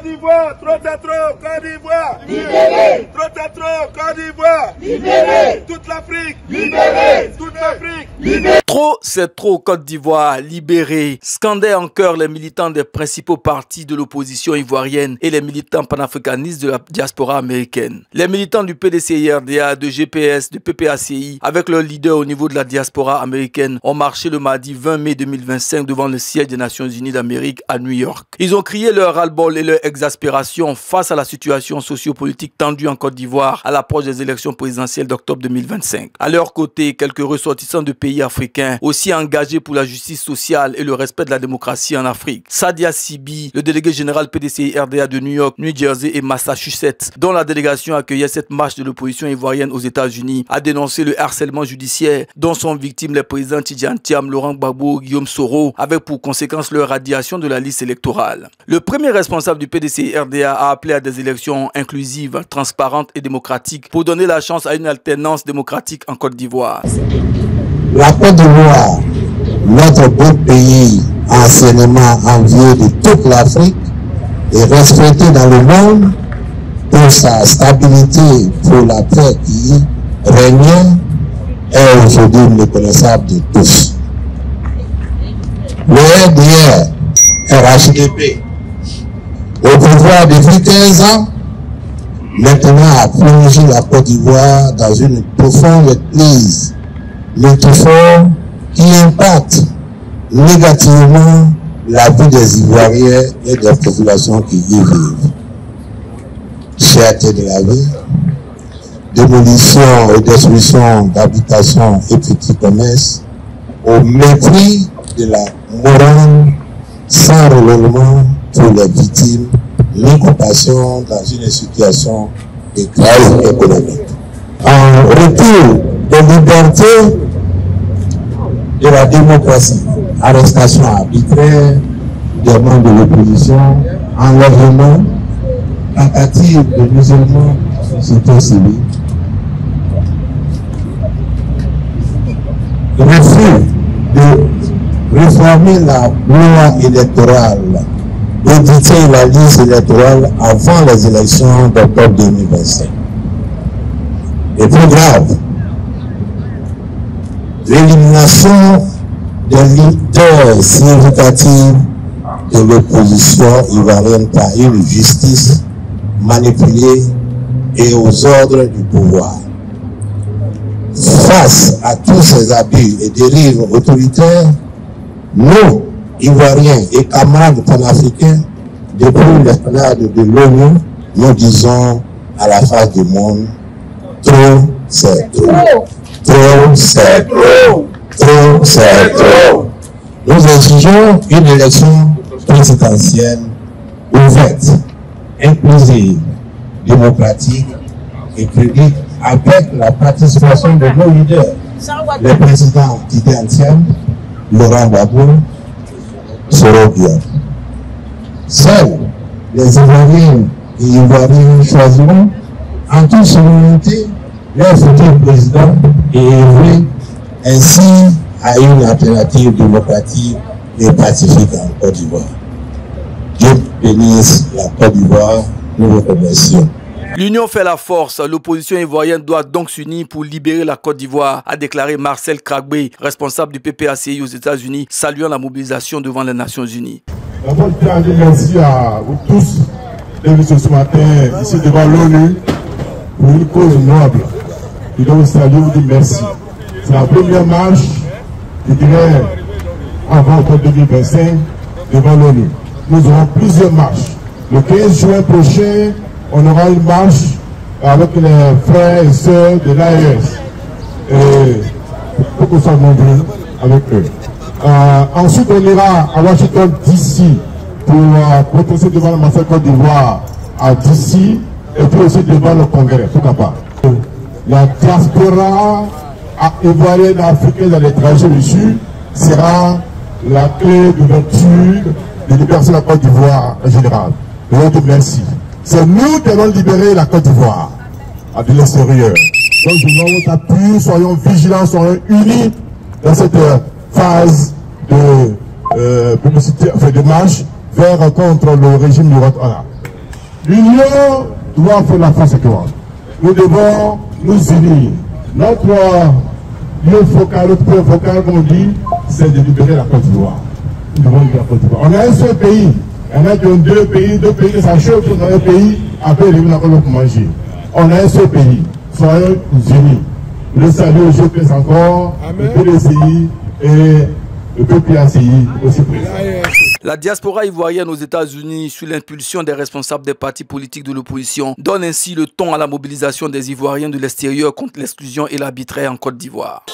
Côte d'Ivoire, trop c'est trop, Côte d'Ivoire. Libéré. Trop c'est trop, Côte d'Ivoire. Libéré. Toute l'Afrique. Libéré. Toute l'Afrique. Libéré. Trop, c'est trop, Côte d'Ivoire, libéré. Scandaient en chœur les militants des principaux partis de l'opposition ivoirienne et les militants panafricanistes de la diaspora américaine. Les militants du PDCI-RDA, de GPS, de PPACI, avec leurs leaders au niveau de la diaspora américaine, ont marché le mardi 20 mai 2025 devant le siège des Nations Unies d'Amérique à New York. Ils ont crié leur ras-le-bol et leur exaspération face à la situation sociopolitique tendue en Côte d'Ivoire à l'approche des élections présidentielles d'octobre 2025. À leur côté, quelques ressortissants de pays africains aussi engagés pour la justice sociale et le respect de la démocratie en Afrique. Sadia Sibi, le délégué général PDCI-RDA de New York, New Jersey et Massachusetts, dont la délégation accueillait cette marche de l'opposition ivoirienne aux États-Unis, a dénoncé le harcèlement judiciaire dont sont victimes les présidents Tidjane Thiam, Laurent Gbagbo, Guillaume Soro, avec pour conséquence leur radiation de la liste électorale. Le premier responsable du PDCI-RDA a appelé à des élections inclusives, transparentes et démocratiques pour donner la chance à une alternance démocratique en Côte d'Ivoire. La Côte d'Ivoire, notre beau pays, anciennement envié de toute l'Afrique, est respecté dans le monde pour sa stabilité, pour la paix qui régnait, est aujourd'hui méconnaissable de tous. Le RDR, RHDP, au pouvoir depuis 15 ans, maintenant a plongé la Côte d'Ivoire dans une profonde crise métaphore qui impacte négativement la vie des Ivoiriens et des populations qui y vivent. Cherté de la vie, démolition et destruction d'habitations et petits commerces, au mépris de la morale, sans relèvement pour les victimes, ni compassion dans une situation de crise économique. En retour de liberté de la démocratie, arrestation arbitraire des membres de l'opposition, enlèvement, tentative de musulmans, société civile, refus de réformer la loi électorale, d'éditer la liste électorale avant les élections d'octobre 2025. Et plus grave, l'élimination des leaders significatifs de l'opposition ivoirienne par une justice manipulée et aux ordres du pouvoir. Face à tous ces abus et dérives autoritaires, nous, Ivoiriens et camarades panafricains, depuis l'escalade de l'ONU, nous disons à la face du monde, trop c'est trop. Trop c'est trop. Trop c'est trop. Nous exigeons une élection présidentielle ouverte, inclusive, démocratique et publique avec la participation de nos leaders, les présidents Tidjane Thiam, Laurent Gbagbo, Soro Guillaume. Seuls les Ivoiriens et Ivoiriens choisiront en toute souveraineté leur futur président et œuvrer ainsi à une alternative démocratique et pacifique en Côte d'Ivoire. Dieu bénisse la Côte d'Ivoire, nous vous remercions. L'union fait la force. L'opposition ivoirienne doit donc s'unir pour libérer la Côte d'Ivoire, a déclaré Marcel Kragbé, responsable du PPACI aux États-Unis, saluant la mobilisation devant les Nations Unies. D'abord, je tiens à dire merci à vous tous d'être ce matin ici devant l'ONU pour une cause noble. Je dois vous saluer, vous dire merci. C'est la première marche, je dirais, avant octobre 2025, devant l'ONU. Nous aurons plusieurs marches. Le 15 juin prochain, on aura une marche avec les frères et sœurs de l'AES. Pour qu'on soit nombreux avec eux. Ensuite, on ira à Washington DC pour protester devant l'ambassade Côte d'Ivoire à DC et puis aussi devant le Congrès. Pourquoi pas? La diaspora ivoirienne africaine à l'étranger dessus sera la clé d'ouverture de libération de la Côte d'Ivoire en général. Je vous dis merci. C'est nous qui allons libérer la Côte d'Ivoire de l'extérieur. Donc je veux votre appui, soyons vigilants, soyons unis dans cette phase de publicité, de marche vers contre le régime du L'union doit faire la force avec toi. Nous devons nous unir. Notre lieu focal, notre point focal, comme on dit, c'est de libérer la Côte d'Ivoire. Nous devons libérer la Côte d'Ivoire. On a un seul pays. Il y en a qui ont deux pays qui s'achèvent dans un pays, après ils viennent encore pour manger. On a un seul pays. Soyons unis. Le salut, je pèse encore, le PDCI et le PPACI aussi présent. La diaspora ivoirienne aux États-Unis, sous l'impulsion des responsables des partis politiques de l'opposition, donne ainsi le ton à la mobilisation des Ivoiriens de l'extérieur contre l'exclusion et l'arbitraire en Côte d'Ivoire.